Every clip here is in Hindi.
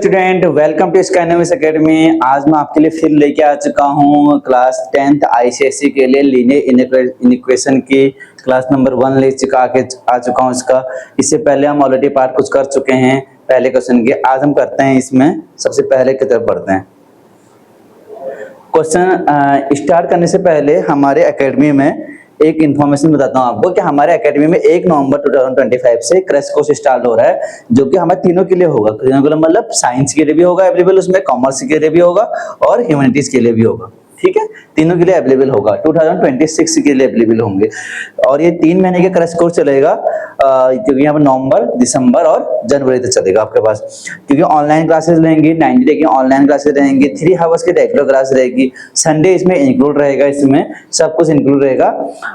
Student, welcome to Skynomics academy. आज मैं आपके लिए फिर लेके आ चुका हूँ क्लास 10th आईसीएसई के लिए लीनियर इक्वेशन की क्लास नंबर 1 ले आ चुका हूँ इसका। इससे पहले हम ऑलरेडी पार्ट कुछ कर चुके हैं पहले क्वेश्चन के। आज हम करते हैं इसमें सबसे पहले की तरफ पढ़ते हैं। क्वेश्चन स्टार्ट करने से पहले हमारे एकेडमी में एक इन्फॉर्मेशन बताता हूँ आपको कि हमारे एकेडमी में 1 नवंबर 2025 से क्रैश कोर्स स्टार्ट हो रहा है, जो कि हमारे तीनों के लिए होगा। तीनों के लिए मतलब साइंस के लिए भी होगा अवेलेबल, उसमें कॉमर्स के लिए भी होगा और ह्यूमैनिटीज के लिए भी होगा। ठीक है, तीनों के लिए अवेलेबल होगा, 2026 के लिए अवेलेबल होंगे। और ये 3 महीने के क्रैश कोर्स चलेगा, क्योंकि यहाँ पर नवंबर, दिसंबर और जनवरी तक चलेगा आपके पास। क्योंकि ऑनलाइन क्लासेस रहेंगी, 90 डे की ऑनलाइन क्लासेस रहेंगी, 3 आवर्स की रेगुलर क्लास रहेगी, संडे इसमें इंक्लूड रहेगा, इसमें सब कुछ इंक्लूड रहेगा।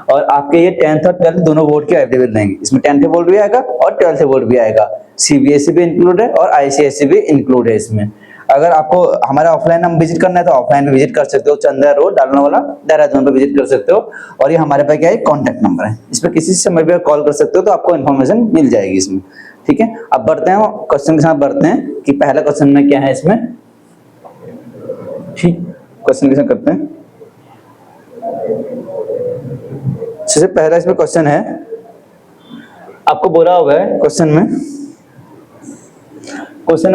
और आपके ये 10th और 12th दोनों बोर्ड के अवेलेबल रहेंगे। इसमें 10th बोर्ड भी आएगा और 12th बोर्ड भी आएगा। सीबीएसई भी इंक्लूड है और आईसीएसई भी इंक्लूड है इसमें। अगर आपको हमारा ऑफलाइन हम विजिट करना है तो ऑफलाइन में विजिट कर सकते हो, चंदा रोड डालना देहरादून पे विजिट कर सकते हो। और ये हमारे पास क्या है, कॉन्टैक्ट नंबर है, इस पर किसी समय भी कॉल कर सकते हो तो आपको इन्फॉर्मेशन मिल जाएगी इसमें। ठीक है, अब बढ़ते हैं क्वेश्चन के साथ, बढ़ते हैं कि पहला क्वेश्चन में क्या है इसमें। ठीक, क्वेश्चन के साथ करते हैं। सबसे पहला इसमें क्वेश्चन है, आपको बोला हुआ है क्वेश्चन में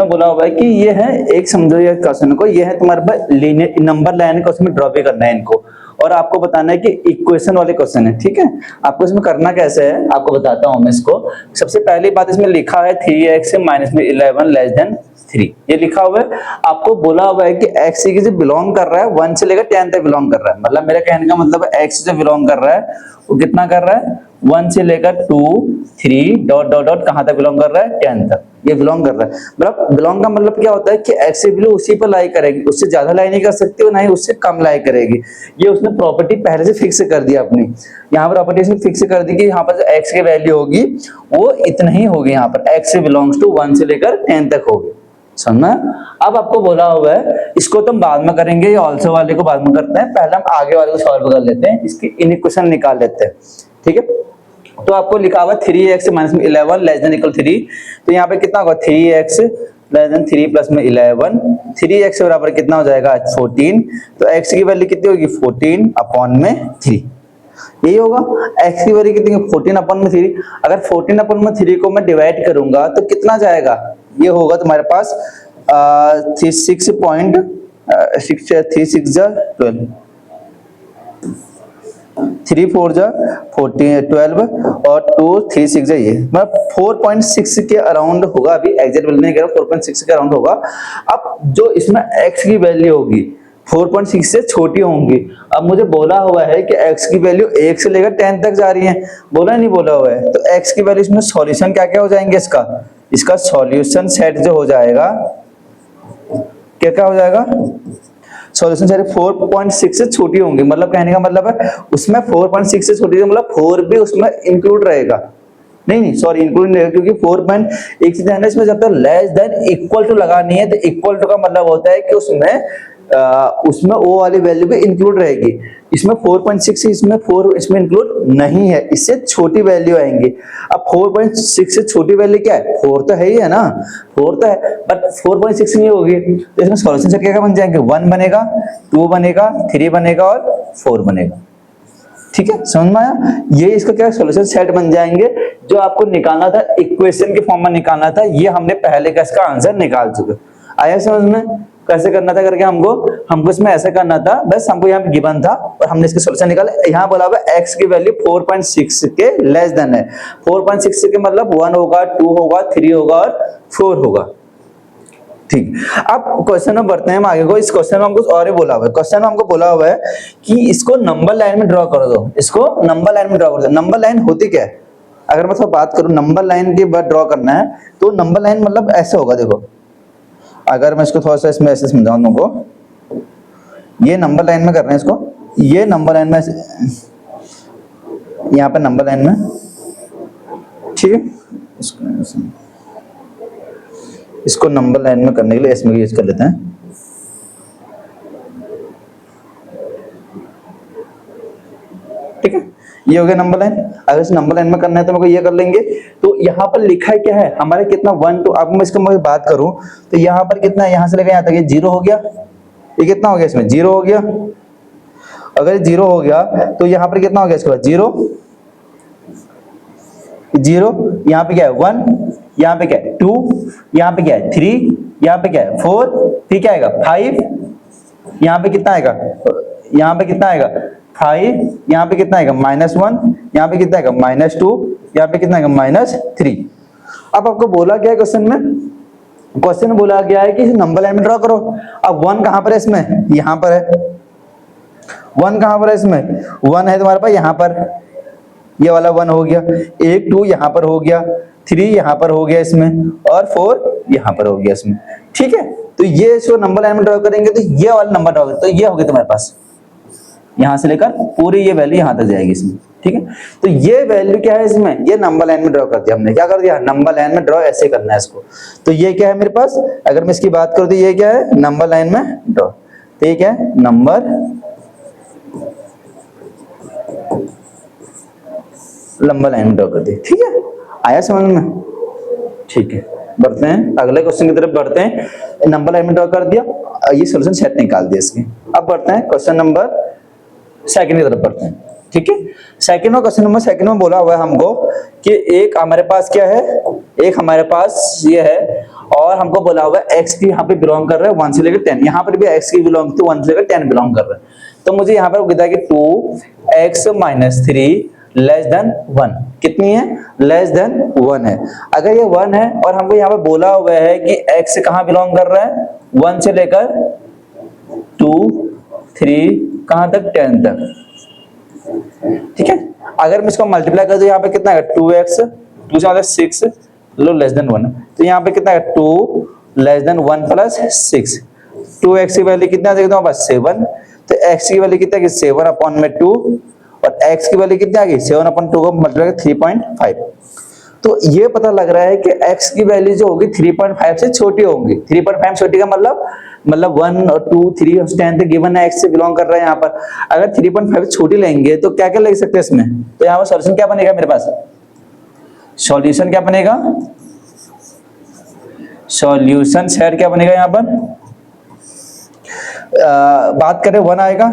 बोला हुआ है कि ये है एक, समझो ये क्वेश्चन को, ये है तुम्हारे पास लीनियर नंबर लाइन को उसमें ड्रॉ भी करना है इनको, और आपको बताना है कि इक्वेशन वाले क्वेश्चन है। ठीक है, आपको इसमें करना कैसे है आपको बताता हूं मैं इसको। सबसे पहली बात इसमें लिखा है 3x -11 लेस देन 3, ये लिखा हुआ है। आपको बोला हुआ है कि x से बिलोंग कर रहा है 1 से लेकर 10 तक बिलोंग कर रहा है। मतलब मेरा कहने का मतलब है x से बिलोंग कर रहा है वो कितना कर रहा है, 1 से लेकर 2 3 डॉट डॉट डॉट कहां तक बिलोंग कर रहा है, 10 तक ये बिलोंग कर रहा है। मतलब बिलोंग का मतलब क्या होता है कि x की वैल्यू उसी पर लाई करेगी, उससे ज्यादा लाई नहीं कर सकती और ना ही उससे कम लाई करेगी। ये उसने प्रॉपर्टी पहले से फिक्स कर दी अपनी, यहाँ पर प्रॉपर्टी इसने फिक्स कर दी कि यहाँ पर जो x की वैल्यू होगी वो इतना ही होगी। यहाँ पर x से बिलोंग्स टू 1 से लेकर 10 तक होगी, समझना। अब आपको बोला हुआ है, इसको तुम बाद में करेंगे, ये ऑल्सो वाले को बाद में करते हैं, पहले हम आगे वाले को सॉल्व कर लेते हैं, इसकी इक्वेशन निकाल लेते हैं। ठीक है, तो आपको लिखा हुआ 3x -11 लेस देन इक्वल 3, तो यहाँ पे कितना होगा 3x लेस देन 3 प्लस में 11, 3x बराबर कितना हो जाएगा 14। तो x की वैल्यू कितनी होगी 14 अपॉन में 3, यही होगा। x की वैल्यू कितनी 14 अपॉन में 3। अगर 14 अपॉन में 3 को मैं डिवाइड करूंगा तो कितना जाएगा, ये होगा तुम्हारे पास 36 3 4 जा 12 और 2 3 6 ये मतलब 4.6 के अराउंड होगा। अभी एग्जैक्ट वैल्यू नहीं कह रहा, 4.6 के अराउंड होगा। अब जो इसमें x की वैल्यू होगी 4.6 से छोटी होंगी। अब मुझे बोला हुआ है कि x की वैल्यू 1 से लेकर 10 तक जा रही है, बोला नहीं बोला हुआ है। तो x की वैल्यू इसमें सॉल्यूशन क्या क्या हो जाएंगे, इसका सॉल्यूशन सेट जो हो जाएगा क्या क्या हो जाएगा, सॉल्यूशन सेट 4.6 से छोटी होंगी। मतलब कहने का मतलब है उसमें 4.6 से छोटी, मतलब 4 भी उसमें इंक्लूड रहेगा। नहीं सॉरी, इंक्लूड नहीं रहेगा, क्योंकि 4.1 से ज्यादा इसमें जब तक लेस देन इक्वल टू लगानी है तो इक्वल टू का मतलब होता है कि उसमें वो वाली वैल्यू भी इंक्लूड रहेगी। इसमें 4.6 इसमें 4 इसमें इंक्लूड नहीं है, इससे छोटी वैल्यू आएंगी। अब 4.6 से छोटी वैल्यू क्या है, 4 तो है ही है ना, 4 तो है, बट 4.6 नहीं होगी। तो इसमें सॉल्यूशन से क्या बन जाएंगे, 1 बनेगा, 2 बनेगा, 3 बनेगा और 4 बनेगा। ठीक है, समझ में आया। ये इसका क्या सॉल्यूशन सेट बन जाएंगे। जो आपको निकालना था इक्वेशन के फॉर्म में निकालना था, ये हमने पहले का इसका आंसर निकाल चुके। आया समझ में कैसे करना था करके, हमको इसमें ऐसा करना था, बस हमको यहाँ पे गिवन था और हमने इसके सॉल्यूशन निकाला। यहाँ बोला हुआ x की वैल्यू 4.6 के लेस देन है, 4.6 के मतलब 1 होगा, 2 होगा, 3 होगा और 4 होगा। ठीक, अब क्वेश्चन में बढ़ते हैं हम आगे को। इस क्वेश्चन में हमको और ही बोला हुआ है, क्वेश्चन में हमको बोला हुआ है कि इसको नंबर लाइन में ड्रॉ कर दो, इसको नंबर लाइन में ड्रॉ कर दो। नंबर लाइन होती क्या है, अगर मैं थोड़ा बात करूं नंबर लाइन के बाद ड्रॉ करना है तो नंबर लाइन मतलब ऐसे होगा। देखो, अगर मैं इसको थोड़ा सा इसमें ऐसे समझाऊं तुमको, ये नंबर लाइन में कर रहे हैं इसको, ये नंबर लाइन में यहाँ पे नंबर लाइन में, ठीक है, इसको नंबर लाइन में करने के लिए इसमें यूज कर लेते हैं। ठीक है, ये हो गया नंबर लाइन। अगर इस नंबर लाइन में करना है तो मेरे को ये कर लेंगे। तो यहाँ पर लिखा है क्या है हमारे कितना 1 2, अब मैं इसको मैं बात करूं तो यहाँ पर कितना है, यहाँ से लेकर यहाँ तक ये 0 हो गया, ये कितना हो गया इसमें 0 हो गया। अगर 0 हो गया तो यहाँ पर कितना हो गया इसके बाद 0 0, यहाँ पे क्या है 1, यहाँ पे क्या है 2, यहाँ पे क्या है 3, यहाँ पे क्या है 4, फिर क्या आएगा 5, यहाँ पे कितना आएगा, यहाँ पे कितना आएगा 5, यहाँ पे कितना आएगा -1, यहाँ पे कितना आएगा -2, यहाँ पे कितना आएगा -3। अब आपको बोला गया है क्वेश्चन में बोला गया है कि नंबर लाइन में ड्रॉ करो। अब 1 कहां पर है इसमें, यहां पर है। 1 कहां पर है इसमें, 1 है तुम्हारे पास यहाँ पर, ये वाला 1 हो गया, 1 2 यहाँ पर हो गया, 3 यहाँ पर हो गया इसमें, और 4 यहाँ पर हो गया इसमें। ठीक है, तो ये इसको नंबर लाइन में ड्रॉ करेंगे तो ये वाला नंबर ड्रॉ करेंगे तो ये हो गया तुम्हारे पास, यहां से लेकर पूरी ये वैल्यू यहां तक जाएगी इसमें। ठीक है, तो ये वैल्यू क्या है इसमें, ये नंबर लाइन में ड्रॉ कर दिया हमने। क्या कर दिया, नंबर लाइन में ड्रॉ ऐसे करना है इसको। तो ये क्या है मेरे पास, अगर मैं इसकी बात करूं तो ये क्या है, नंबर लाइन में ड्रॉ। तो ये क्या है, नंबर लंबा लाइन में ड्रॉ कर दिया। ठीक है, आया समझ में। ठीक है, बढ़ते हैं अगले क्वेश्चन की तरफ बढ़ते हैं। नंबर लाइन में ड्रॉ कर दिया, ये सॉल्यूशन सेट निकाल दिया इसके। अब बढ़ते हैं क्वेश्चन नंबर सेकंड की तरफ बढ़ते हैं। ठीक है, सेकंड में क्वेश्चन नंबर सेकंड में बोला हुआ है हमको कि एक हमारे पास क्या है, एक हमारे पास ये है और हमको बोला हुआ है x की यहाँ पे बिलोंग कर रहा है 1 से लेकर 10, यहाँ पर भी x की बिलोंग तो 1 से लेकर 10 बिलोंग कर रहा है। तो मुझे यहाँ पर कहता है कि 2x - 3 लेस देन 1, कितनी है, लेस देन 1 है। अगर ये 1 है और हमको यहाँ पे बोला हुआ है कि x कहाँ बिलोंग कर रहा है, 1 से लेकर 2 3 कहाँ तक, 10 तक। ठीक है, अगर मैं इसको मल्टीप्लाई कर दूं यहाँ पे कितना है 2x, 2 से 6 लो लेस देन 1, तो यहाँ पे कितना है 2 लेस देन 1 प्लस 6, 2x की वैल्यू कितना देखता हूँ बस 7, तो x की वैल्यू कितना है 7 अपॉन में 2 और x की वैल्यू कितनी आ गई 7 अपॉन 2 को मल्टीप्लाई कर 3.5। तो ये पता लग रहा है कि x की वैल्यू जो होगी 3.5 से छोटी होगी। 3.5 छोटी का मतलब 1 और 2 3 और 10 तक गिवन है, x से बिलोंग कर रहा है यहाँ पर। अगर 3.5 छोटी लेंगे तो क्या क्या ले सकते हैं इसमें, तो यहाँ पर सॉल्यूशन क्या बनेगा मेरे पास, सॉल्यूशन क्या बनेगा, सॉल्यूशन सेट क्या बनेगा यहाँ पर, बात करें 1 आएगा,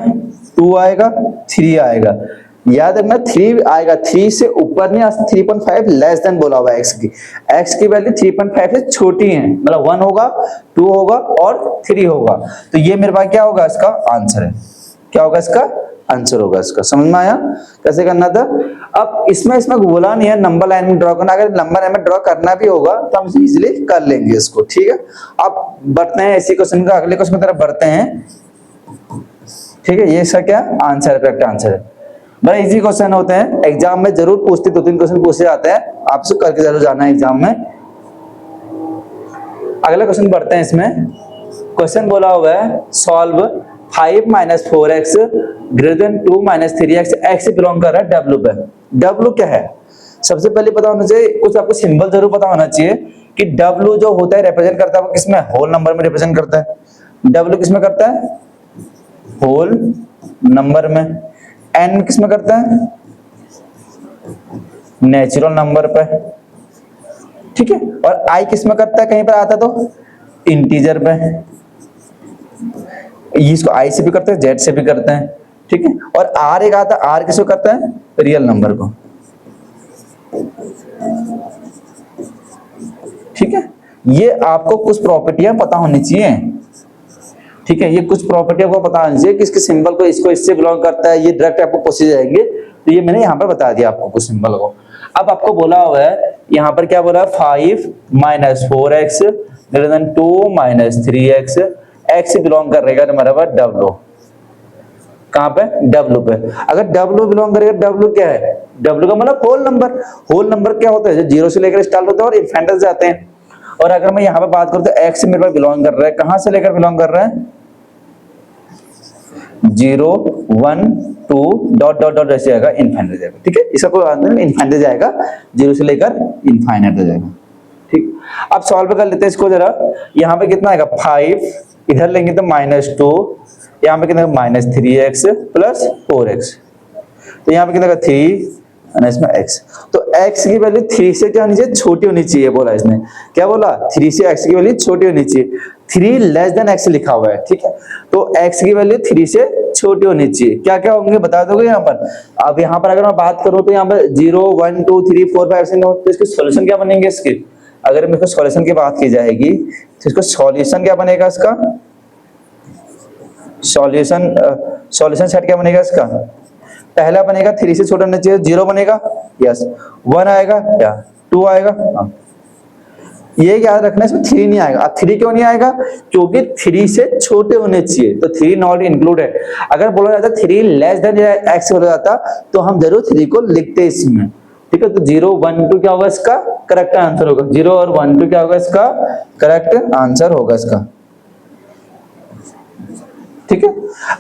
2 आएगा, 3 आएगा। याद रखना 3 आएगा, 3 से ऊपर नहीं, 3.5 लेस देन बोला हुआ है x की वैल्यू 3.5 से छोटी है, मतलब 1 होगा, 2 होगा और 3 होगा। तो ये मेरे पास क्या होगा, इसका आंसर है। क्या होगा इसका आंसर होगा इसका। समझ में आया कैसे करना था। अब इसमें बोला नहीं है नंबर लाइन में ड्रॉ करना, अगर नंबर लाइन में ड्रॉ करना भी होगा तो हम इजीली कर लेंगे इसको। ठीक है, अब बढ़ते हैं इसी क्वेश्चन का अगले क्वेश्चन की तरफ बढ़ते हैं। ठीक है, ये इसका क्या आंसर है, करेक्ट आंसर है। बड़ा इजी क्वेश्चन होते हैं, एग्जाम में जरूर पूछते, 2-3 क्वेश्चन पूछे जाते हैं, आपसे करके जरूर जाना है एग्जाम में। अगला क्वेश्चन बढ़ते हैं इसमें। क्वेश्चन बोला हुआ है solve 5 - 4x > 2 - 3x, x belong कर रहा है w पे। w क्या है, सबसे पहले पता होना चाहिए, कुछ आपको सिंबल जरूर पता होना चाहिए कि w जो होता है रिप्रेजेंट करता है वो किसमें, होल नंबर में रिप्रेजेंट करता है। w किसमें करता है, होल नंबर में। n किसमें करता है, नेचुरल नंबर पे। ठीक है, और i किसमें करता है, कहीं पर आता तो इंटीजर पे। इसको i से भी करते हैं, z से भी करते हैं। ठीक है, और r एक आता है, r किसको करता है, रियल नंबर को। ठीक है, ये आपको कुछ प्रॉपर्टियां पता होनी चाहिए। ठीक है, ये कुछ प्रॉपर्टी आपको पता होनी चाहिए कि इसके सिंबल को इसको इससे बिलोंग करता है, ये डायरेक्ट आपको क्वेश्चन जाएंगे। तो ये मैंने यहाँ पर बता दिया आपको कुछ सिंबल को। अब आपको बोला हुआ है यहाँ पर क्या बोला, 5 - 4x > 2 - 3x, x बिलोंग कर रहेगा हमारे पास w। कहाँ पे, w पे। अगर w बिलोंग करेगा, w क्या है, w का मतलब होल नंबर। होल नंबर क्या होता है, जो 0 से लेकर स्टार्ट होता है और इनफिनिटी जाते हैं। और अगर मैं यहाँ पे बात करूं तो x मेरे पास बिलोंग कर रहा है, कहां से लेकर बिलोंग कर रहा है, 0 1 2 डॉट डॉट डॉट ऐसे जाएगा, इनफाइनाइट जाएगा। ठीक है, इसका कोई बात नहीं, इनफाइनाइट जाएगा, 0 से लेकर इनफाइनाइट जाएगा। ठीक, अब सॉल्व कर लेते हैं इसको जरा। यहाँ पे कितना आएगा 5, इधर लेंगे तो -2, यहाँ पे कितना -3x + 4x, तो यहाँ पे कितना 3 और इसमें x, तो x की वैल्यू 3 से क्या होनी चाहिए, छोटी होनी चाहिए बोला इसने। क्या बोला, 3 से x की वैल्यू छोटी होनी चाहिए, 3 लेस देन x लिखा हुआ है, ठीक है। तो x की वैल्यू 3 से छोटी होनी चाहिए। क्या क्या होंगे बता दोगे यहाँ पर। अब यहाँ पर अगर मैं बात करूँ तो यहाँ पर 0 1 2 3 4 5 6 तो इसके सॉल्यूशन क्या बनेंगे इसके। अगर मेरे को सॉल्यूशन की बात की जाएगी तो इसका सॉल्यूशन क्या बनेगा, इसका सॉल्यूशन सेट क्या बनेगा इसका। पहला बनेगा 3 से छोटा होना चाहिए, 0 बनेगा, यस, 1 आएगा या 2 आएगा। हाँ, ये याद रखना, इसमें 3 नहीं आएगा। अब 3 क्यों नहीं आएगा, क्योंकि 3 से छोटे होने चाहिए, तो 3 नॉट इंक्लूडेड। अगर बोला जाता 3 लेस देन x बोला जाता तो हम जरूर 3 को लिखते इसमें, ठीक है। तो 0 1 2 क्या होगा इसका करेक्ट आंसर होगा, 0 और 1 2 क्या होगा इसका करेक्ट आंसर होगा इसका, ठीक है।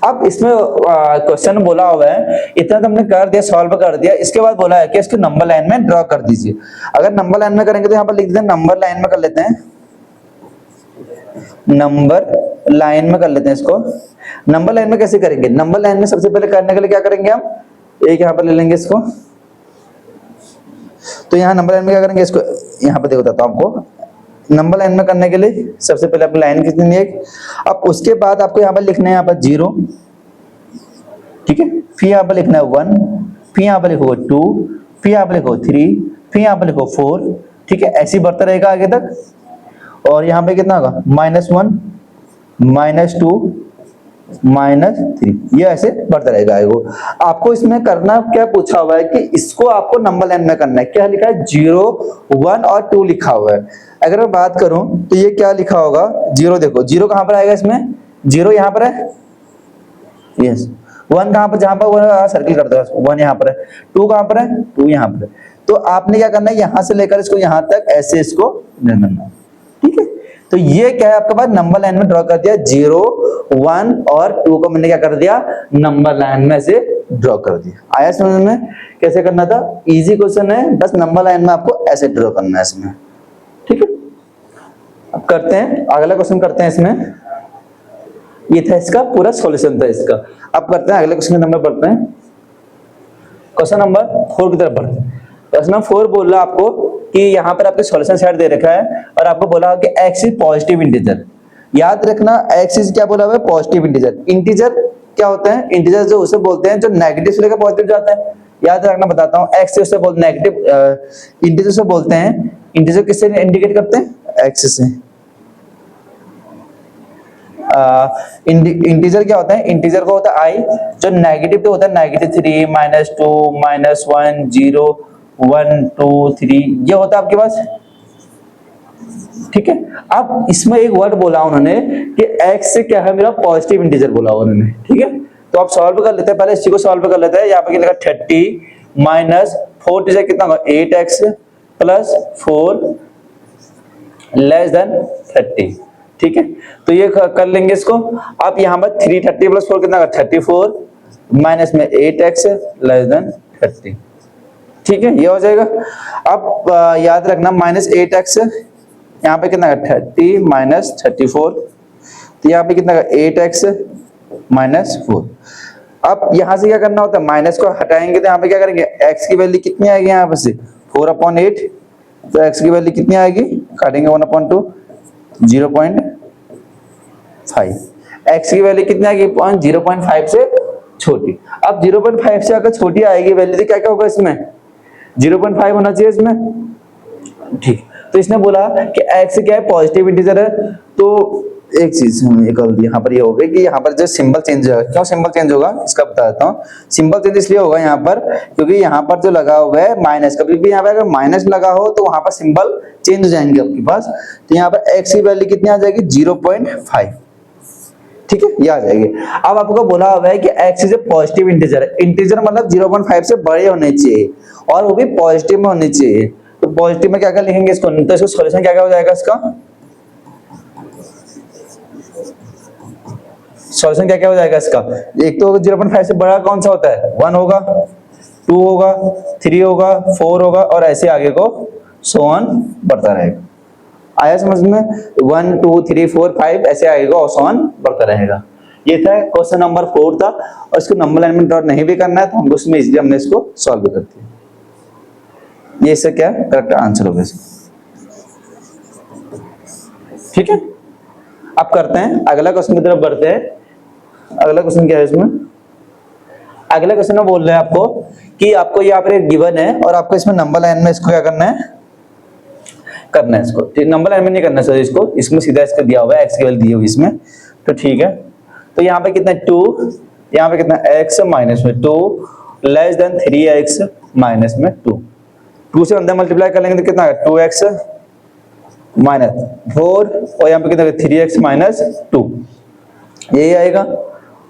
अब इसमें क्वेश्चन बोला हुआ है, इतना तो हमने कर दिया, सॉल्व कर दिया। इसके बाद बोला है कि इसको नंबर लाइन में ड्रॉ कर दीजिए। अगर नंबर लाइन में करेंगे तो यहाँ पर लिख देते हैं, नंबर लाइन में कर लेते हैं, नंबर लाइन में कर लेते हैं इसको। नंबर लाइन में कैसे करेंगे, नंबर लाइन में सबसे पहले करने के लिए क्या करेंगे हम, एक यहाँ पर ले लेंगे इसको। तो यहाँ नंबर लाइन में क्या करेंगे, इसको यहाँ पर देखो बताता हूँ आपको। नंबर लाइन में करने के लिए सबसे पहले अपनी लाइन खींचनी है। अब उसके बाद आपको यहाँ पर लिखना है, यहाँ पर 0, ठीक है, फिर यहाँ पर लिखना है 1, फिर यहाँ पर लिखो 2, फिर यहाँ पर लिखो 3, फिर यहाँ पर लिखो 4, ठीक है। ऐसे ही बढ़ता रहेगा आगे तक। और यहाँ पे कितना होगा, -1 -2 -3, ये ऐसे बढ़ता रहेगा आगे। आपको इसमें करना क्या पूछा हुआ है कि इसको आपको नंबर लाइन में करना है। क्या लिखा है, 0 1 और 2 लिखा हुआ है। अगर मैं बात करूं तो ये क्या लिखा होगा, 0 देखो, 0 कहां पर आएगा इसमें, 0 यहां पर है, यस। 1 कहां पर, जहां पर सर्किल कर दो, 1 यहां पर है। 2 कहां पर है, 2 यहां पर है। तो आपने क्या करना है, यहां से लेकर इसको यहां तक ऐसे इसको करना है, ठीक है। तो ये क्या है आपके पास, नंबर लाइन में ड्रॉ कर दिया, 0 1 और 2 को मैंने क्या कर दिया, नंबर लाइन में से ड्रॉ कर दिया। आया समझ में कैसे करना था, इजी क्वेश्चन है, बस नंबर लाइन में आपको ऐसे ड्रॉ करना है इसमें, ठीक है। अब करते हैं अगला क्वेश्चन, करते हैं इसमें। ये था इसका पूरा सॉल्यूशन था इसका। अब करते हैं अगले क्वेश्चन नंबर पढ़ते हैं, क्वेश्चन नंबर 4 की तरफ बढ़ते हैं। क्वेश्चन नंबर 4 बोल रहा आपको कि यहाँ पर आपके सॉल्यूशन सेट दे रखा है और आपको बोला कि x इज पॉजिटिव इंटीजर। याद रखना, x इज क्या बोला हुआ है, पॉजिटिव इंटीजर। इंटीजर क्या होता है, इंटीजर जो उसे बोलते हैं जो नेगेटिव से लेकर पॉजिटिव जाता है। याद रखना, बताता हूँ, x से उसे बोलते हैं नेगेटिव, इंटीजर से बोलते हैं, इंटीजर किससे इंडिकेट करते हैं, x से। इंटीजर क्या होता है, इंटीजर को होता है i, जो नेगेटिव तो होता है -3 -2 -1 0 1 2 3, ये होता है आपके पास, ठीक है। अब इसमें एक वर्ड बोला उन्होंने कि x से क्या है मेरा पॉजिटिव इंटीजर बोला उन्होंने, ठीक है। तो आप सॉल्व कर लेते हैं, पहले इसी को सॉल्व कर लेते हैं। यहाँ पे क्या लिखा, 30 -4 से कितना होगा, 8x + 4 लेस देन 30, ठीक है। तो ये कर लेंगे इसको। अब यहाँ पर 330 + 4 कितना होगा, 34 माइनस में 8x लेस देन 30, ठीक है, ये हो जाएगा। अब याद रखना, -8x यहाँ पे कितना 30 - 34, तो यहाँ पे कितना 8x - 4। अब यहाँ से क्या करना होता है, माइनस को हटाएंगे तो यहाँ पे क्या करेंगे, x की वैल्यू कितनी आएगी, यहाँ पे से 4/8, तो x की वैल्यू कितनी आएगी, काटेंगे 1/2 0.5। x की वैल्यू कितनी आएगी, 0.5 से छोटी। अब 0.5 से अगर छोटी आएगी वैल्यू तो क्या क्या होगा, इसमें 0.5 होना चाहिए इसमें, ठीक। तो इसने बोला कि x क्या है, पॉजिटिव इंटीजर है। तो एक चीज यहाँ पर ये हो गई कि यहाँ पर जो सिंबल चेंज होगा, क्यों सिंबल चेंज होगा इसका बता देता हूँ। सिंबल चेंज इसलिए होगा यहाँ पर क्योंकि यहाँ पर जो लगा हुआ है माइनस, कभी भी यहाँ पर अगर माइनस लगा हो तो वहां पर सिंबल चेंज हो जाएंगे आपके पास। तो यहाँ पर x की वैल्यू कितनी आ जाएगी, 0.5, ठीक है, ये आ जाएगी। अब आपको बोला हुआ है कि x is a positive integer. Integer मतलब 0.5 से बड़े होने चाहिए और वो भी पॉजिटिव में होने चाहिए। तो पॉजिटिव में क्या क्या लिखेंगे इसको, तो इसको सॉल्यूशन क्या क्या हो जाएगा, इसका सॉल्यूशन क्या क्या हो जाएगा इसका। एक तो 0.5 से बड़ा कौन सा होता है, 1 होगा, 2 होगा, 3 होगा, 4 होगा और ऐसे आगे को सो ऑन बढ़ता रहेगा। आया समझ में, 1 2 3 4 5 ऐसे आएगा और सो ऑन बढ़ता रहेगा। ये था क्वेश्चन नंबर 4 था। और इसको नंबर लाइन में ड्रॉ नहीं भी करना है तो हमको उसमें इजीली हमने इसको सॉल्व कर दिया। ये इससे क्या करेक्ट आंसर होगा इसका। ठीक है, अब करते हैं अगला क्वेश्चन की तरफ बढ़ते हैं। अगला क्वेश्चन क्या है इसमें, अगला क्वेश्चन में बोल रहे हैं आपको कि आपको यहाँ पर एक गिवन है और आपको इसमें नंबर लाइन में इसको क्या करना है, करना है इसको नंबर लाइन में नहीं करना सर, इसको इसमें सीधा इसका दिया हुआ है, एक्स की वैल्यू दी हुई इसमें, तो ठीक है। तो यहाँ पे कितना 2, यहाँ पे कितना x माइनस में 2 लेस देन 3x माइनस में 2, 2 से अंदर मल्टीप्लाई कर लेंगे तो कितना आएगा 2x माइनस 4 और यहाँ पे कितना 3x माइनस 2, यही आएगा,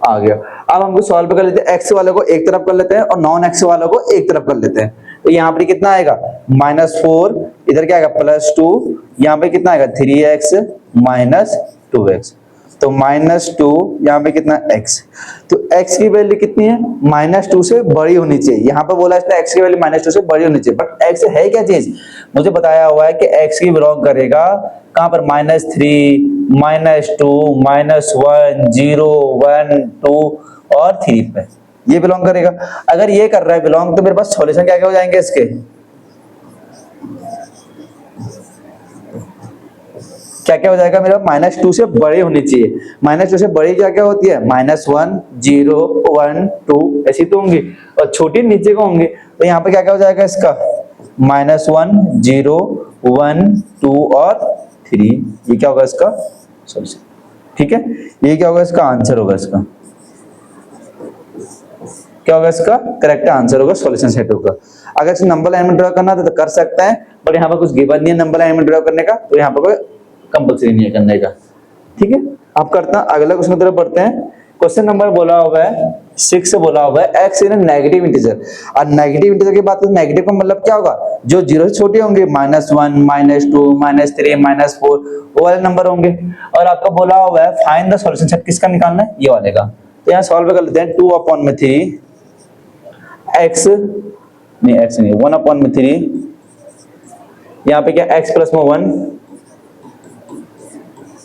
आ गया। अब हमको सॉल्व कर लेते हैं, x वाले को एक तरफ कर लेते हैं और नॉन x वालों को एक तरफ कर लेते हैं। तो यहाँ पे कितना आएगा -4, इधर क्या आएगा +2, यहाँ पे कितना आएगा 3x माइनस 2x, तो -2 यहाँ पे कितना x, तो x की वैल्यू कितनी है -2 से बड़ी होनी चाहिए। यहाँ पे बोला इसने x की वैल्यू -2 से बड़ी होनी चाहिए, बट x है क्या चीज, मुझे बताया हुआ है कि x की बिलोंग करेगा कहाँ पर -3 -2 -1 0 1 2 और 3 पे, ये बिलोंग करेगा। अगर ये कर रहा है बिलोंग, तो मेरे पास सॉल्यूशन क्या क्या हो जाएंगे इसके, क्या क्या हो जाएगा मेरा, -2 से बड़ी होनी चाहिए। -2 से बड़ी क्या क्या होती है, -1 0 1 2 ऐसी तो होंगी, और छोटी नीचे को होंगे। तो यहाँ पे क्या क्या हो जाएगा इसका, -1 0 1 2 और 3, ये क्या होगा इसका सॉल्यूशन। ठीक है, ये क्या होगा इसका आंसर होगा, इसका क्या होगा, इसका करेक्ट आंसर होगा, सॉल्यूशन सेट होगा। अगर इसे नंबर लाइन में ड्रॉ करना तो कर सकते हैं, बट यहाँ पर कुछ गिवन नहीं है नंबर लाइन में ड्रॉ करने का, तो यहाँ पर कोई कंपल्सरी नहीं है करने का। ठीक है, आप करते हैं अगला क्वेश्चन की तरफ बढ़ते हैं। क्वेश्चन नंबर बोला हुआ है 6 से बोला हुआ है x इन नेगेटिव इंटीजर, और नेगेटिव इंटीजर की बात करें, नेगेटिव का मतलब क्या होगा, जो 0 से छोटे होंगे -1 -2 -3 -4 वो वाले नंबर होंगे। और आपको बोला हुआ है फाइंड द सॉल्यूशन सेट, किसका निकालना है, ये वाले का। तो यहाँ सॉल्व कर लेते हैं, 2/3 x नहीं, x नहीं 1/3, यहाँ पे क्या x +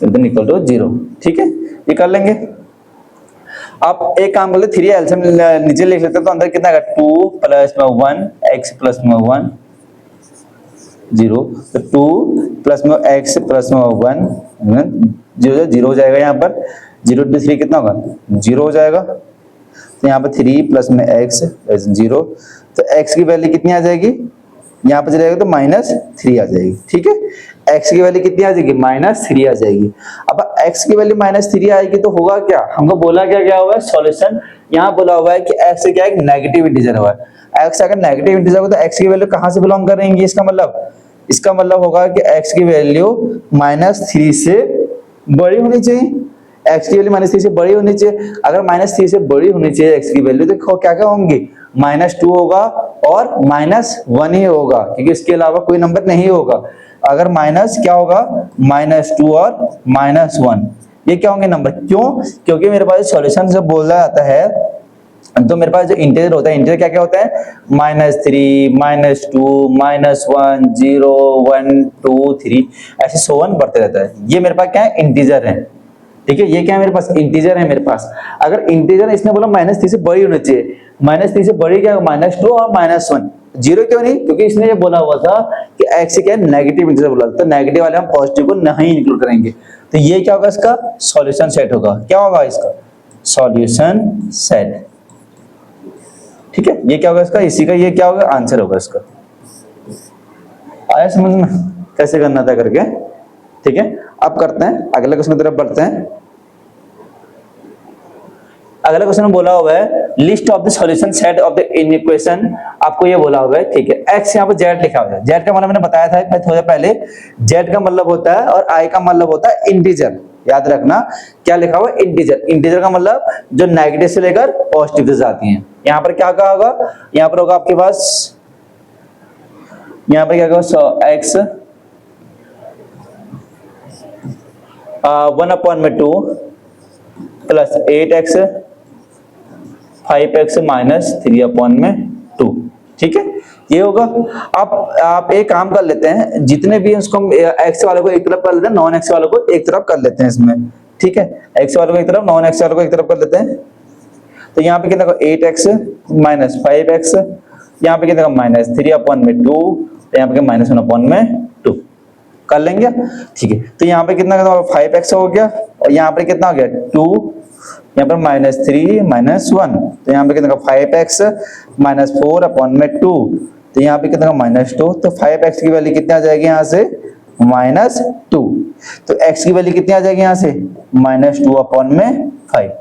1 इक्वल टू 0। ठीक है, ये कर लेंगे। आप एक काम कर ले, 3 एलसीएम नीचे लिख लेते हैं, तो अंदर कितना आएगा 2 + 1 x + 1 0, तो 2 + x + 1 0 0 हो जाएगा, यहाँ पर 0 × 3 कितना होगा 0 हो जाएगा। तो यहाँ पर 3 + x 0, तो x की वैल्यू कितनी आ जाएगी, यहाँ पर चलेगा तो -3 आ जाएगी। ठीक है, x की वैल्यू कितनी आ जाएगी, -3 आ जाएगी। अब x की वैल्यू -3 आएगी तो होगा क्या, हमको बोला क्या हुआ है सॉल्यूशन, यहाँ बोला हुआ है कि x क्या है, नेगेटिव इंटीजर हुआ है। x अगर नेगेटिव इंटीजर हो तो x की वैल्यू कहाँ से बिलोंग करेंगी, इसका मतलब होगा कि x की वैल्यू -3 से बड़ी होनी चाहिए, x की वैल्यू -3 से बड़ी होनी चाहिए। अगर -3 से बड़ी होनी चाहिए x की वैल्यू, तो क्या क्या होंगी, -2 होगा और -1 ही होगा, क्योंकि इसके अलावा कोई नंबर नहीं होगा। अगर माइनस क्या होगा, -2 और -1, ये क्या होंगे नंबर, क्यों, क्योंकि मेरे पास सॉल्यूशन जब बोला जाता है तो मेरे पास जो इंटीजर होता है, इंटीजर क्या क्या होता है, -3 -2 -1 0 1 2 3 ऐसे 1 बढ़ते रहता है। ये मेरे पास क्या है, इंटीजर है। ठीक है, ये क्या है मेरे पास, इंटीजर है मेरे पास। अगर इंटीजर इसने बोला -3 से बड़ी होनी चाहिए, -3 से बड़ी क्या, -2 और -1, 0 क्यों नहीं, क्योंकि इसने ये बोला हुआ था कि x क्या है, नेगेटिव इंटीजर बोला, तो नेगेटिव वाले हम पॉजिटिव को नहीं इंक्लूड करेंगे। तो ये क्या होगा, इसका सॉल्यूशन सेट होगा। क्या होगा इसका सॉल्यूशन सेट। ठीक है, ये क्या होगा इसका, इसी का ये क्या होगा आंसर होगा इसका। आया समझ में कैसे करना था करके। ठीक है, अब करते हैं अगले क्वेश्चन की तरफ बढ़ते हैं। अगला क्वेश्चन में बोला हुआ है list of the solution set of the equation, आपको ये बोला हुआ है। ठीक है, x यहाँ पर z लिखा हुआ है, z का मतलब मैंने बताया था थोड़ा पहले, z का मतलब होता है और i का मतलब होता है इंटीजर। याद रखना क्या लिखा हुआ है, इंटीजर। इंटीजर का मतलब जो नेगेटिव से लेकर पॉजिटिव से जाती हैं। यहाँ पर क्या होगा, यहाँ पर होगा आपके पास, यहाँ पर क्या होगा, x 1/2 plus 8x 5x minus 3/2। ठीक है, ये होगा। आप एक काम कर लेते हैं, जितने भी उसको x वाले को एक तरफ कर लेते हैं, नॉन x वाले को एक तरफ कर लेते हैं इसमें। ठीक है, x वाले को एक तरफ, नॉन x वाले को एक तरफ कर लेते हैं। तो यहाँ पे कितना 8x माइनस 5x, यहाँ पे कितना -3/2 तो यहाँ पे माइनस 1 अपॉन में 2 कर लेंगे, ठीक है। तो यहाँ पे कितना 5x हो गया और यहाँ पे कितना हो गया 2, यहाँ पर -3 -1, तो यहाँ पे कितना 5x -4 अपॉन में 2, तो यहाँ पे कितना -2, तो 5x की वैल्यू कितनी आ जाएगी यहाँ से -2, तो x की वैल्यू कितनी आ जाएगी यहाँ से -2 अपॉन में 5।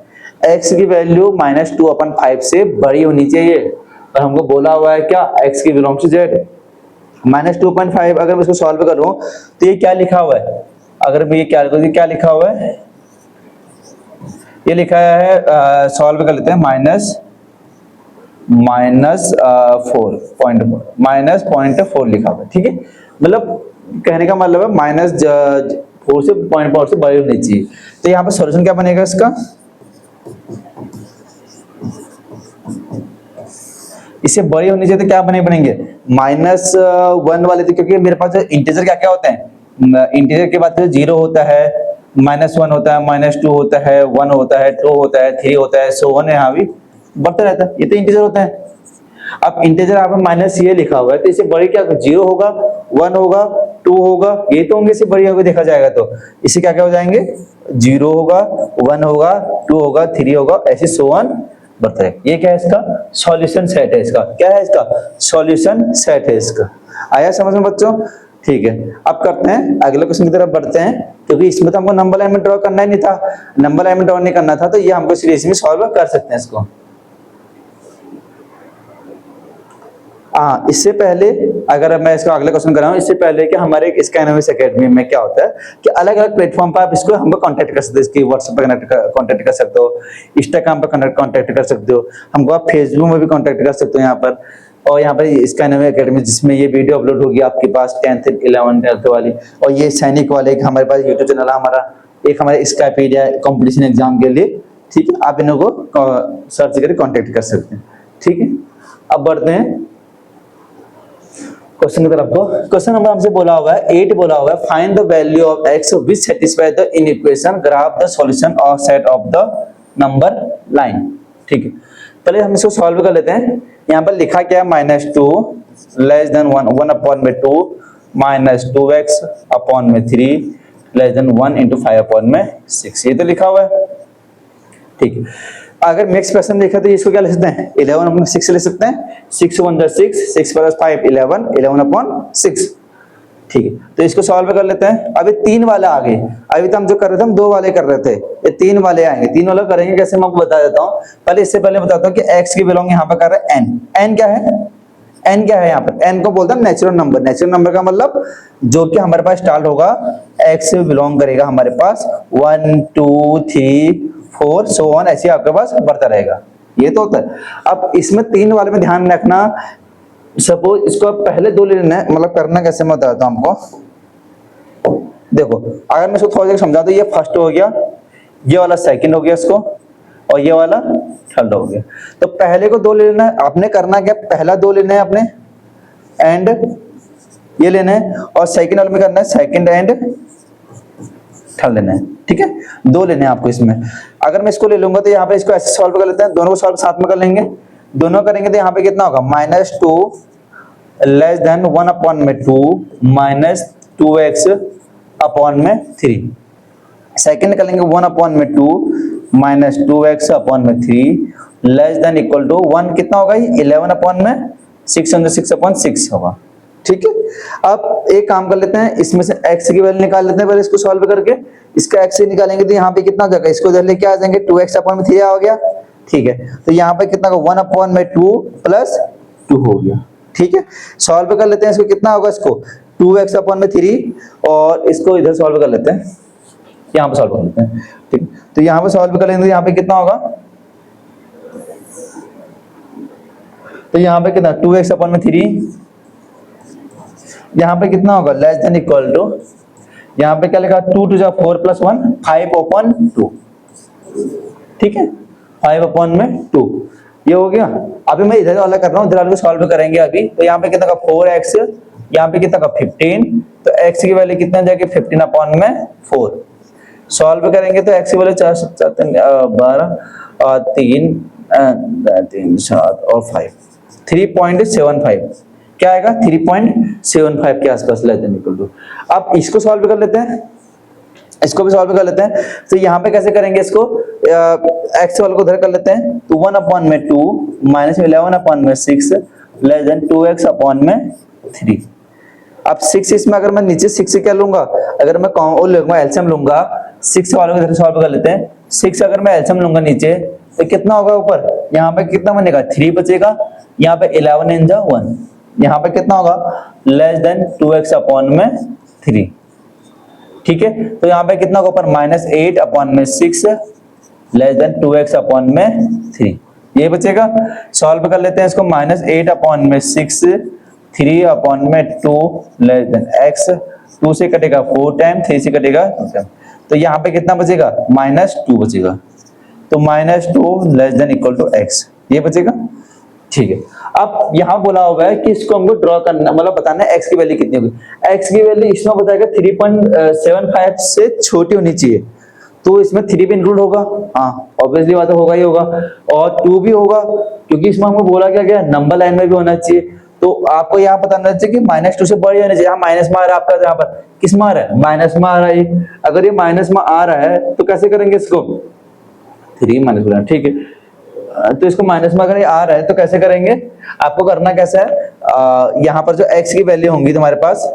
x की वैल्यू -2 अपॉन 5 से बड़ी होनी चाहिए और हमको बोला हुआ है क्या x की बिलोंग्स टू z। -2.5 अगर मैं इसको सॉल्व करूं तो ये क्या लिखा हुआ है, अगर मैं ये क्या लिखा हुआ है, ये लिखा है सॉल्व कर लेते हैं -4 लिखा हुआ है, ठीक है। मतलब कहने का मतलब है -4 से 0.4 से बड़ी होनी चाहिए। तो यहाँ पे सॉल्यूशन क्या बनेगा इसका, इससे बड़ी होनी चाहिए तो क्या बनेंगे -1 वाले, तो क्योंकि मेरे पास इंटीजर क्या क्या होते हैं, इंटीजर के बाद 0 होता है, -1 होता है, -2 होता है, 1 होता है, 2 होता है, 3 होता है, सो ऑन, यहाँ भी बढ़ता रहता है, ये तो इंटीजर होता है। अब इंटीजर आप माइनस ये लिखा हुआ है तो इससे बड़ी क्या 0 होगा, 1 होगा, 2 होगा, ये तो होंगे, इससे बड़ी होगी देखा जाएगा तो इससे क्या क्या हो जाएंगे 0 होगा, 1 होगा, 2 होगा, 3 होगा, ऐसे सो ऑन बढ़ता है। ये क्या है इसका सॉल्यूशन सेट है, इसका क्या है, इसका सॉल्यूशन सेट है इसका। आया समझ में बच्चों, ठीक है। अब करते हैं अगले क्वेश्चन की तरफ बढ़ते हैं, क्योंकि इसमें तो हमको नंबर लाइन में ड्रॉ करना ही नहीं था, नंबर लाइन में ड्रॉ नहीं करना था, तो ये हमको सीरीज में सॉल्व कर सकते हैं इसको। हाँ, इससे पहले अगर मैं इसका अगला क्वेश्चन कराऊं, इससे पहले कि हमारे स्कैनविस एकेडमी में क्या होता है कि अलग अलग प्लेटफॉर्म पर आप इसको हमको कांटेक्ट कर सकते हो, इसकी व्हाट्सएप पर कांटेक्ट कर सकते हो, इंस्टाग्राम पर कांटेक्ट कर सकते हो, हमको आप फेसबुक में भी कांटेक्ट कर सकते हो यहाँ पर। और यहाँ पर स्कैनविस एकेडमी जिसमें ये वीडियो अपलोड होगी आपके पास 10th 11th 12th वाली, और ये सैनिक वाले हमारे पास यूट्यूब चैनल है हमारा, एक हमारे स्काईपीडिया कंपटीशन एग्जाम के लिए, ठीक है। आप इन्हों को सर्च करके कांटेक्ट कर सकते हैं, ठीक है। अब बढ़ते हैं क्वेश्चन की तरफ को। क्वेश्चन नंबर हमसे बोला हुआ है 8 बोला हुआ है, find the value of x which satisfy the in equation, graph the solution of set of the number line, ठीक है। पहले हम इसको सॉल्व कर लेते हैं। यहाँ पर लिखा क्या है -2 लेस देन 1 अपॉन में 2 -2x अपॉन में 3 लेस देन 1 इंटू 5 अपॉन में 6, ये तो लिखा हुआ है, ठीक है। अगर नेक्स्ट क्वेश्चन देखा तो इसको क्या ले सकते हैं 11 अपॉन 6 ले सकते हैं, 6 1 6, 6 + 5 11, 11 अपॉन 6, ठीक है। तो इसको सॉल्व कर लेते हैं। अभी 3 वाला आ गए, अभी तो हम जो कर रहे थे हम 2 वाले कर रहे थे, ये 3 वाले आएंगे। 3 वाला करेंगे कैसे मैं आपको बता देता हूँ। पहले इससे पहले बताता हूँ कि x की बिलोंग यहाँ पर कर रहे हैं n क्या है, n क्या है यहाँ पर, n को बोलते हैं नेचुरल नंबर। नेचुरल नंबर का मतलब जो कि हमारे पास स्टार्ट होगा x से बिलोंग करेगा हमारे पास 1 2 3 4 सो ऑन, ऐसे आपके पास बढ़ता रहेगा, ये तो होता है। अब इसमें 3 वाले में ध्यान रखना, सपोज इसको पहले 2 ले लेना है, मतलब करना कैसे मैं बताता हूँ हमको। देखो अगर मैं इसको थोड़ा सा समझा दूं, ये फर्स्ट हो गया, ये वाला सेकंड हो गया इसको, और ये वाला थर्ड हो गया। तो पहले को 2 ले लेना है, आपने करना क्या पहला 2 लेना है आपने एंड ये लेना है, और सेकंड वाले में करना है सेकंड एंड थर्ड लेना है, ठीक है। 2 लेने हैं आपको इसमें। अगर मैं इसको ले लूंगा तो यहाँ पे इसको ऐसे सॉल्व कर लेते हैं, दोनों को सॉल्व साथ में कर लेंगे। दोनों करेंगे तो यहाँ पे कितना होगा -2 लेस देन 1 अपॉन में 2 -2x अपॉन में 3। सेकंड कर लेंगे 1 अपॉन में 2 -2x अपॉन में 3 लेस देन इक्वल टू 1 कितना होगा 11 अपॉन में 6 अपॉन 6 होगा, ठीक है। अब एक काम कर लेते हैं, इसमें से x की वैल्यू निकाल लेते हैं पहले इसको सॉल्व करके। इसका x निकालेंगे तो यहाँ पे कितना हो जाएगा, इसको इधर लेके आ जाएंगे 2x अपॉन में 3 हो गया, ठीक है। तो यहाँ पे कितना होगा 1 अपॉन में 2 प्लस 2 हो गया, ठीक है। सॉल्व कर लेते हैं इसको, कितना होगा इसको 2x अपॉन में 3, और इसको इधर सॉल्व कर लेते हैं, यहाँ पे सॉल्व कर लेते हैं, ठीक। तो यहाँ पे सॉल्व करेंगे तो यहाँ पे कितना होगा, तो यहाँ पे कितना 2x अपॉन में 3, यहाँ पे कितना होगा लेस देन इक्वल टू, यहाँ पे क्या लिखा 2 2 4 + 1 5 अपॉन 2, ठीक है। 5 अपॉन में 2 ये हो गया। अभी मैं इधर वाला कर रहा हूँ, इधर वाले को सॉल्व करेंगे अभी। तो यहाँ पे कितना का 4x, यहाँ पे कितना का 15, तो x की वैल्यू कितना जाएगी 15 अपॉन में 4। सॉल्व करेंगे तो x की वैल्यू 4 7 12 और 3 3 7 और 5 3.75, क्या आएगा 3.75 के आसपास लेस देन इक्वल टू। अब इसको सॉल्व कर लेते हैं, इसको भी सॉल्व कर लेते हैं। तो यहाँ पे कैसे करेंगे इसको, एक्स वाले को उधर कर लेते हैं, तो 1/2 minus 11/6 less than 2x upon में 3। अब 6 इसमें अगर मैं नीचे 6 से क्या लूंगा, अगर मैं लूंगा एलसीएम लूंगा, 6 वालों को इधर सॉल्व कर लेते हैं। 6 अगर मैं एलसीएम लूंगा नीचे तो कितना होगा ऊपर, यहाँ पे कितना बनेगा 3 बचेगा, यहाँ पे 11 इन जा 1, यहाँ पे कितना होगा लेस देन 2x अपॉन में 3। ठीक है, तो यहाँ पे कितना होगा ऊपर -8 अपॉन में 6 लेस देन 2x अपॉन में 3, ये बचेगा। सॉल्व कर लेते हैं इसको, -8 अपॉन में 6 3 अपॉन में 2 लेस देन x, 2 से कटेगा 4 टाइम, 3 से कटेगा 2 टाइम, तो यहाँ पे कितना बचेगा -2 बचेगा, तो -2 less than equal to x, ये बचेगा। ठीक है, अब यहाँ बोला हुआ है कि इसको हमको ड्रॉ करना, मतलब बताना है x की वैल्यू कितनी होगी। x की वैल्यू इसमें बताएगा 3.75 से छोटी होनी चाहिए, तो इसमें 3 भी इंक्लूड होगा, हाँ ऑब्वियसली बात होगा ही होगा, और 2 भी होगा, क्योंकि इसमें हमको बोला क्या गया नंबर लाइन में भी होना चाहिए। तो आपको यहाँ पता होना चाहिए कि -2 से बड़ी होनी चाहिए। माइनस में आ रहा है आपका, यहाँ पर किस में आ रहा है, माइनस में आ रहा है। अगर ये माइनस में आ रहा है तो कैसे करेंगे इसको, 3 माइनस, ठीक है, तो इसको माइनस में अगर ये आ रहा है तो कैसे करेंगे, आपको करना कैसा है, यहाँ पर जो x की वैल्यू होंगी तुम्हारे पास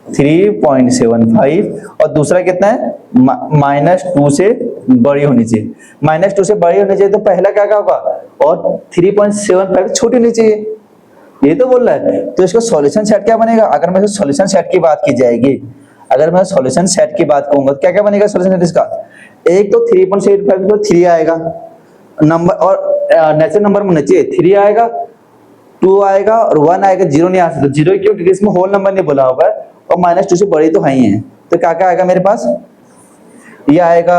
3.75 और दूसरा कितना है -2 से बड़ी होनी चाहिए। -2 से बड़ी होनी चाहिए तो पहला क्या होगा, और 3.75 छोटी होनी चाहिए, ये तो बोल रहा है। तो इसको सॉल्यूशन सेट क्या बनेगा, अगर मैं सॉल्यूशन सेट की बात की जाएगी, अगर मैं सॉल्यूशन सेट की बात कहूंगा तो क्या क्या बनेगा सॉल्यूशन सेट इसका, एक तो 3.75 तो 3 आएगा नंबर, और नेचुरल नंबर में होना चाहिए 3 आएगा, 2 आएगा और 1 आएगा, 0 नहीं आ सकता। 0 क्यों, क्योंकि इसमें होल नंबर नहीं बोला हुआ है, और -2 से बड़ी तो है ही है। तो क्या क्या आएगा मेरे पास, ये आएगा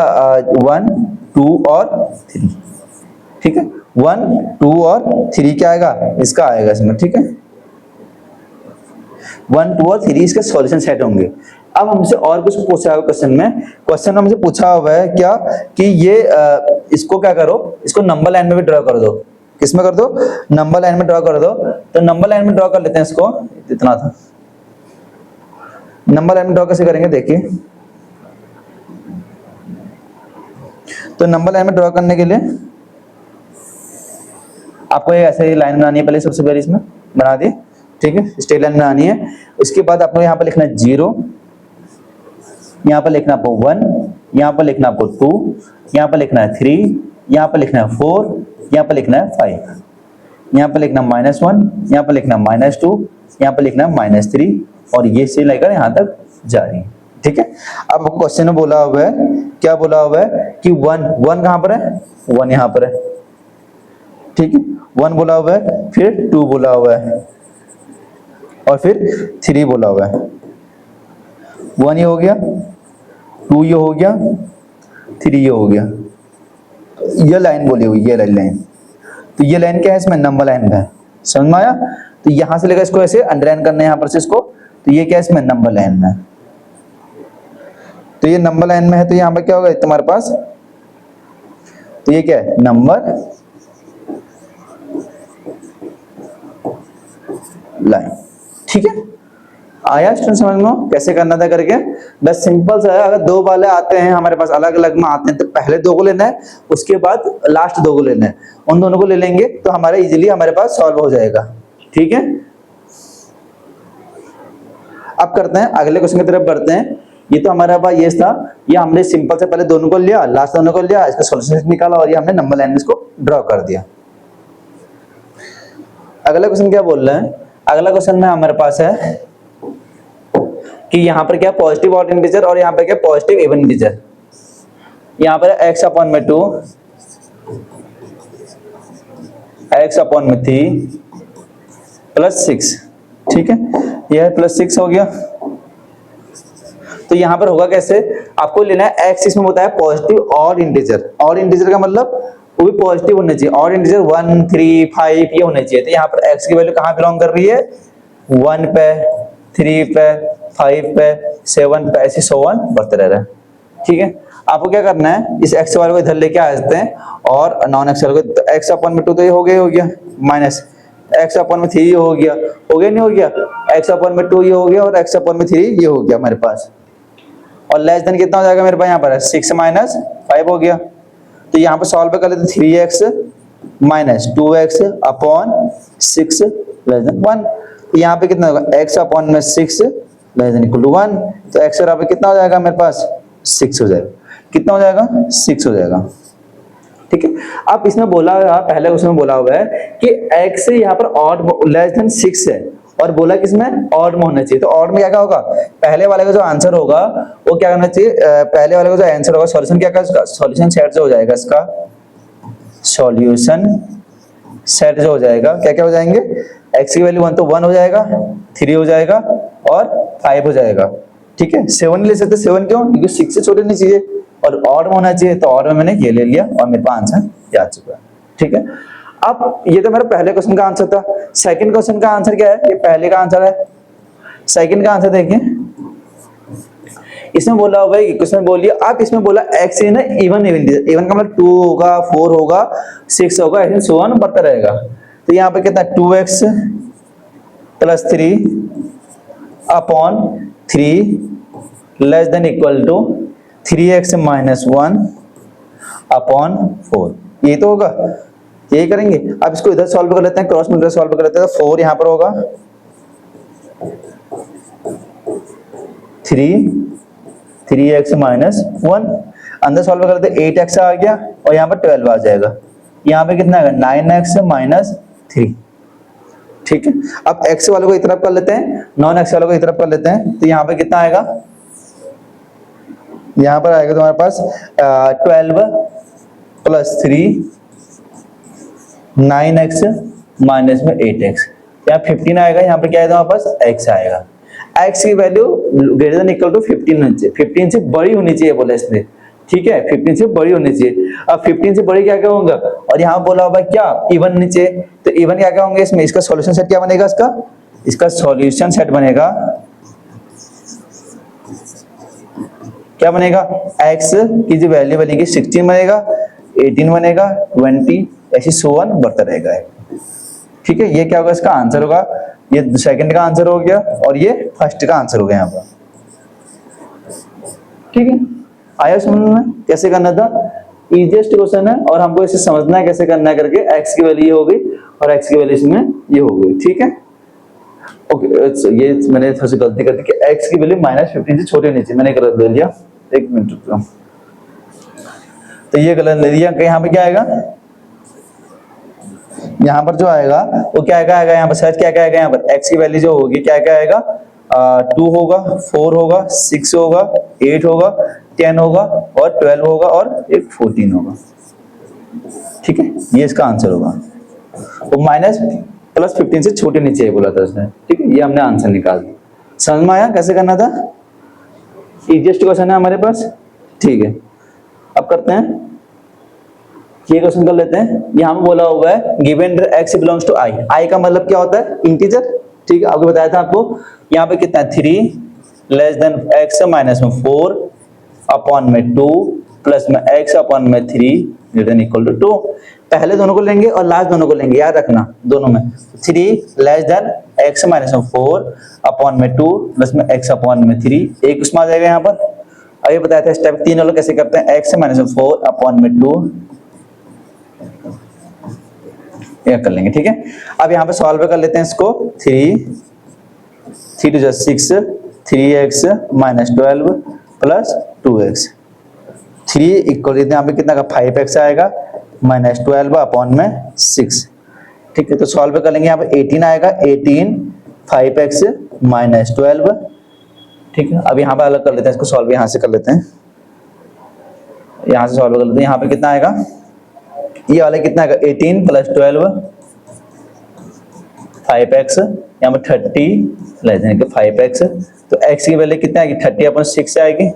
1 2 और 3, ठीक है, 1 2 और 3 क्या आएगा, इसका आएगा इसमें, ठीक है, 1 2 और 3 इसके सॉल्यूशन सेट होंगे। अब हमसे और कुछ पूछा है क्वेश्चन में, क्वेश्चन में हमसे पूछा हुआ है क्या कि ये इसको क्या करो, इसको नंबर लाइन में भी ड्रॉ कर दो, किसमें कर दो, नंबर लाइन में ड्रॉ कर दो। तो नंबर लाइन में ड्रॉ कर लेते हैं इसको, इतना था, नंबर लाइन में ड्रॉ कैसे करेंगे देखिए। तो नंबर लाइन में ड्रॉ करने के लिए आपको ये ऐसे ही लाइन बनानी है, पहले सबसे पहले इसमें बना दी, ठीक है, स्ट्रेट लाइन बनानी है। उसके बाद आपको यहाँ पर लिखना है 0, यहाँ पर लिखना आपको 1, यहाँ पर लिखना आपको 2, यहाँ पर लिखना है 3, यहाँ पर लिखना है 4, यहाँ पर लिखना है 5, यहाँ पर लिखना -1, यहाँ पर लिखना -2, यहाँ पर लिखना -3, और ये से लेकर यहाँ तक जा रही है, ठीक है। अब आपको क्वेश्चन में बोला हुआ है, क्या बोला हुआ है कि 1 कहाँ पर है, 1 यहाँ पर है, ठीक है, 1 बोला हुआ है, फिर 2 बोला हुआ है, और फिर 3 बोला हुआ है। 1 ये हो गया, 2 ये हो गया, 3 ये हो गया, ये लाइन बोली हुई, ये लाइन, तो ये लाइन क्या है, इसमें नंबर लाइन है, समझ में आया। तो यहां से लेकर इसको ऐसे अंडरलाइन करना है यहाँ पर से इसको, तो ये क्या है, इसमें नंबर लाइन में, तो ये नंबर लाइन में है, तो यहाँ पर क्या होगा तुम्हारे पास, तो ये क्या है नंबर लाइन, ठीक है। आया स्टूडेंट समझ में कैसे करना था करके, बस सिंपल सा है। अगर 2 वाले आते हैं हमारे पास अलग अलग में आते हैं तो पहले 2 को लेना है, उसके बाद लास्ट 2 को लेना है, उन दोनों को ले लेंगे तो हमारे इजीली हमारे पास सॉल्व हो जाएगा, ठीक है। अब करते हैं अगले क्वेश्चन की तरफ बढ़ते हैं। ये तो हमारा पास ये था, ये हमने सिंपल से पहले दोनों को लिया, लास्ट दोनों को लिया, इसका सॉल्यूशन निकाला और ये हमने नंबर लाइन में इसको ड्रॉ कर दिया। अगला क्वेश्चन क्या बोल रहे हैं, अगला क्वेश्चन में हमारे पास है कि यहाँ पर क्या पॉजिटिव ऑड इंटीजर और यहाँ पर क्या पॉजिटिव इवन इंटीजर, यहाँ पर x अपॉन में 2, x अपॉन में 3 प्लस 6, ठीक है, यह +6 हो गया। तो यहाँ पर होगा कैसे, आपको लेना है x, इसमें होता है positive odd integer, odd integer का मतलब वो भी पॉजिटिव होने चाहिए, ऑड इंटीजर 1 3 5 ये होने चाहिए। तो यहाँ पर x की वैल्यू कहाँ बिलोंग कर रही है, 1 पे, 3 पे, 5 पे, 7 पे, ऐसे 100 बढ़ते रह रहा है, ठीक है। आपको क्या करना है, इस x वाले को इधर लेके आ जाते हैं और नॉन x वाले को, x अपॉन में 2 तो ये हो गया माइनस, एक्स अपॉन में 3 ये हो गया नहीं हो गया, एक्स अपॉन में 2 ये हो गया और एक्स अपॉन में 3 ये हो गया हमारे पास। और लेस देन कितना हो जाएगा मेरे पास यहाँ पर 6 माइनस 5 हो गया। तो यहाँ पर सॉल्व कर लेते 3x minus 2x upon 6 less than 1। तो यहाँ पे कितना होगा x अपॉन में 6 लेस देन इक्वल टू 1। तो x बराबर कितना हो जाएगा मेरे पास 6 हो जाएगा। कितना हो जाएगा 6 हो जाएगा। ठीक है, अब इसमें बोला हुआ पहले उसमें बोला हुआ है कि x यहाँ पर ऑड लेस देन 6 है और बोला कि इसमें ऑड में होना चाहिए। तो ऑड में क्या क्या होगा, पहले वाले का जो आंसर होगा वो क्या करना चाहिए, पहले वाले का जो आंसर होगा सॉल्यूशन क्या का सॉल्यूशन सेट जो हो जाएगा, इसका सॉल्यूशन सेट जो हो जाएगा क्या क्या हो जाएंगे, x की वैल्यू 1 तो 1 हो जाएगा, 3 हो जाएगा और 5 हो जाएगा। ठीक है, 7 ले सकते, 7 क्यों, क्योंकि 6 से छोटे नहीं चाहिए और ऑड में होना चाहिए। तो ऑड में मैंने ये ले लिया और मेरे पास आंसर आ चुका है। ठीक है, अब ये तो मेरा पहले क्वेश्चन का आंसर था। सेकंड क्वेश्चन का आंसर क्या है, ये पहले का आंसर है। सेकंड का आंसर देखिए, इसमें बोला हुआ है, क्वेश्चन बोलिए आप, इसमें बोला x है ना इवन इवन का मतलब 2 होगा, 4 होगा, 6 होगा, ऐसे सो ऑन बढ़ता रहेगा। तो यहाँ पे कितना 2x plus 3 upon 3 less than equal to 3x minus 1 upon 4, ये तो होगा, यही करेंगे। अब इसको इधर सॉल्व कर लेते हैं, क्रॉस मल्टीप्लाई सॉल्व कर लेते हैं। तो 4 यहाँ पर होगा, 3x माइनस 1 अंदर सॉल्व कर लेते हैं, 8x आ गया और यहाँ पर 12 आ जाएगा। यहाँ पे कितना आएगा 9x माइनस 3। ठीक है, अब x वालों को इस तरफ कर लेते हैं, नॉन x वालों को इस तरफ कर लेते हैं। तो यहाँ पे कितना आएगा, यहाँ पर आएगा तुम्हारे पास 12 प्लस 3 9x माइनस में 8x, यहाँ 15 आएगा। यहाँ पे क्या है तुम्हारे पास x आएगा। x की value greater than equal to 15 होनी चाहिए, 15 से बड़ी होनी चाहिए बोला इसने। ठीक है, 15 से बड़ी होनी चाहिए। अब 15 से बड़ी क्या क्या होगा, और यहाँ बोला होगा क्या इवन नीचे, तो इवन क्या क्या होंगे इसमें, इसका सॉल्यूशन सेट क्या बनेगा, इसका सॉल्यूशन सेट बनेगा, क्या बनेगा, x की जो वैल्यू बनेगी 16 बनेगा, 18 बनेगा, 20 ऐसी सो ऑन बढ़ता रहेगा। ठीक है, ये क्या होगा, इसका आंसर होगा, ये सेकंड का आंसर हो गया और ये फर्स्ट का आंसर हो गया यहाँ पर। ठीक है, आया समझ में कैसे करना था, इजीएस्ट क्वेश्चन है और हमको इसे समझना है कैसे करना है करके। x की वैल्यू ये हो गई और x की वैल्यू इसमें ये हो गई। ठीक है, ओके, ये मैंने थोड़ी सी गलती कर दी कि x की वैल्यू माइनस 15 से छोटी होनी चाहिए, मैंने गलत ले लिया, एक मिनट रुको। तो ये गलत ले लिया, यहाँ पे क्या आएगा, यहाँ पर जो आएगा वो क्या आएगा, यहाँ पर सर्च क्या क्या आएगा, यहाँ पर x की वैल्यू जो होगी क्या क्या आएगा, 2 होगा, 4 होगा, 6 होगा, 8 होगा, 10 होगा और 12 होगा और एक 14 होगा। ठीक है, ये इसका आंसर होगा। वो माइनस प्लस 15 से छोटे नहीं चाहिए बोला था उसने। ठीक है, ये हमने आंसर निकाल दिया। समझ में आया कैसे करना था, इजीएस्ट क्वेश्चन है हमारे पास। ठीक है, अब करते हैं ये क्वेश्चन कर लेते हैं। यहाँ में बोला हुआ है given x belongs to i, i का मतलब क्या होता है, इंटीजर। ठीक है, आपको बताया था आपको। यहाँ पे कितना है 3 लेस देन x माइनस में 4 अपॉन में 2 प्लस में x अपॉन में 3 ग्रेटर देन इक्वल टू 2। पहले दोनों को लेंगे और लास्ट दोनों को लेंगे, याद रखना दोनों में। 3 लेस देन x माइनस में 4 अपॉन में 2 प्लस में x अपॉन में 3, एक उसमें आ जाएगा यहाँ पर। अब ये बताया था स्टेप 3 वालों कैसे करते हैं, x माइनस में 4 अपॉन में 2 कर लेंगे। ठीक है, अब यहाँ पे सॉल्व कर लेते हैं इसको। 3 to 6, 3x minus 12 plus 2x, 3 equal यहाँ पे कितना का 5x आएगा माइनस 12 अपॉन में 6। ठीक है, तो सॉल्व कर लेंगे, यहाँ पे 18 आएगा, 18 5x माइनस 12। ठीक है, अब यहाँ पे अलग कर लेते हैं इसको, सॉल्व यहाँ से कर लेते हैं, यहाँ से सॉल्व कर लेते हैं। यहाँ पे कितना आएगा, ये वाला कितना है 18 प्लस 12 5x, यहाँ पर 30 लेस देन 5x। तो x की वैल्यू कितना आएगी 30 अपॉन 6 आएगी।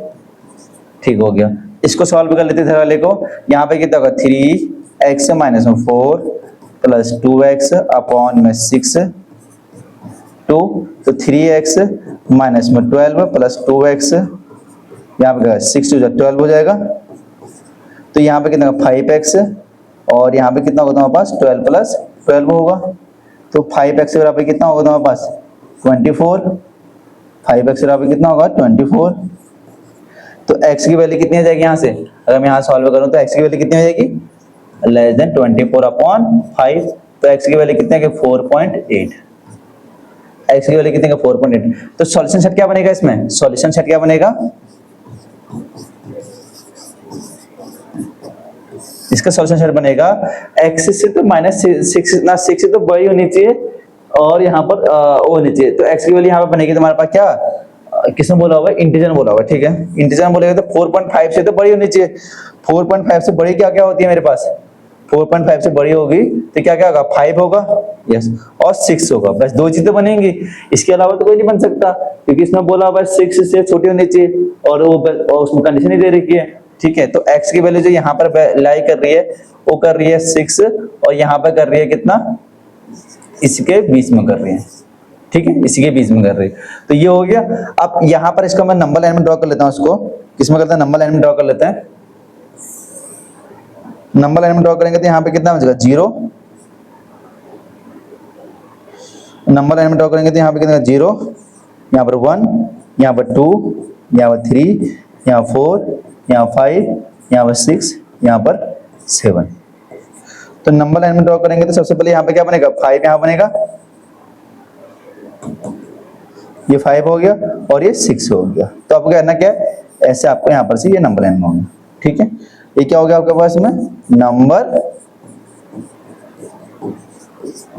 ठीक हो गया, इसको सॉल्व कर लेते हैं वाले को। यहाँ पे कितना होगा 3x माइनस में 4 प्लस 2x अपॉन में 6 2, तो 3x माइनस में 12 प्लस 2x, यहाँ पे 6 टू 12 हो जाएगा। तो यहाँ पे कितना 5x और यहाँ पे कितना होगा हमारे पास 12 प्लस 12 होगा। तो 5x बराबर कितना होगा तुम्हारे पास 24, 5x बराबर कितना होगा 24। तो x की वैल्यू कितनी आ जाएगी यहाँ से, अगर मैं यहाँ सॉल्व करूँ तो x की वैल्यू कितनी हो जाएगी लेस देन 24/5। तो x की वैल्यू कितने की 4.8, x की वैल्यू कितने का 4.8। तो सॉल्यूशन सेट क्या बनेगा इसमें, सॉल्यूशन सेट क्या बनेगा, इसका सॉल्यूशन सेट बनेगा x से तो -6 ना 6 से तो बड़ी होनी चाहिए और यहाँ पर वो होनी चाहिए। तो x की वैल्यू यहाँ पर बनेगी तुम्हारे पास क्या, किसने बोला हुआ है, इंटीजर बोला हुआ है, ठीक है। इंटीजर बोलेगा तो 4.5 से तो बड़ी होनी चाहिए। 4.5 से बड़ी क्या क्या होती है मेरे पास, 4.5 से बड़ी होगी तो क्या क्या होगा 5 होगा, यस, और 6 होगा, बस दो चीजें बनेंगी, इसके अलावा तो कोई नहीं बन सकता, क्योंकि इसमें बोला हुआ है 6 से छोटी होनी चाहिए और वो और उसमें कंडीशन ही दे रखी है, ठीक है। तो x की वैल्यू जो यहाँ पर लाई कर रही है वो कर रही है 6 और यहाँ पर कर रही है कितना, इसके बीच में कर रही है, ठीक है, इसी के बीच में कर रही है। तो ये हो गया। अब यहाँ पर इसका मैं नंबर लाइन में ड्रॉ कर लेता हूँ, इसको किसमें करते हैं, नंबर लाइन में ड्रॉ कर लेते हैं। नंबर लाइन में ड्रॉ करेंगे तो यहाँ पे कितना बचेगा 0, नंबर लाइन में ड्रॉ करेंगे तो यहाँ पे कितना 0, यहाँ पर 1, यहाँ पर 2, यहाँ पर 3, यहाँ 4, यहाँ 5, यहाँ पर 6, यहाँ पर 7। तो नंबर लाइन में ड्रॉ करेंगे तो सबसे पहले यहाँ पे क्या बनेगा 5 यहाँ बनेगा, ये 5 हो गया और ये 6 हो गया। तो आपको कहना क्या है, ऐसे आपको यहाँ पर से ये नंबर लाइन में होगा, ठीक है। ये क्या हो गया आपके पास में नंबर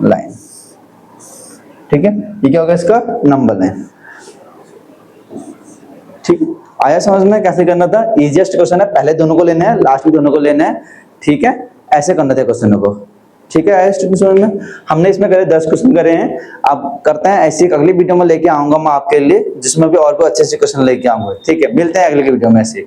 लाइन, ठीक है, ये क्या होगा इसका नंबर लाइन, ठीक। आया समझ में कैसे करना था, इजीएस्ट क्वेश्चन है, पहले दोनों को लेना है लास्ट में दोनों को लेना है, ठीक है, ऐसे करना था क्वेश्चनों को, ठीक है। आया समझ में, हमने इसमें करे 10 क्वेश्चन करे हैं, अब करते हैं ऐसी एक अगली वीडियो में लेके आऊंगा मैं आपके लिए, जिसमें भी और भी अच्छे अच्छे क्वेश्चन लेके आऊंगा, ठीक है। मिलते हैं अगली वीडियो में ऐसे।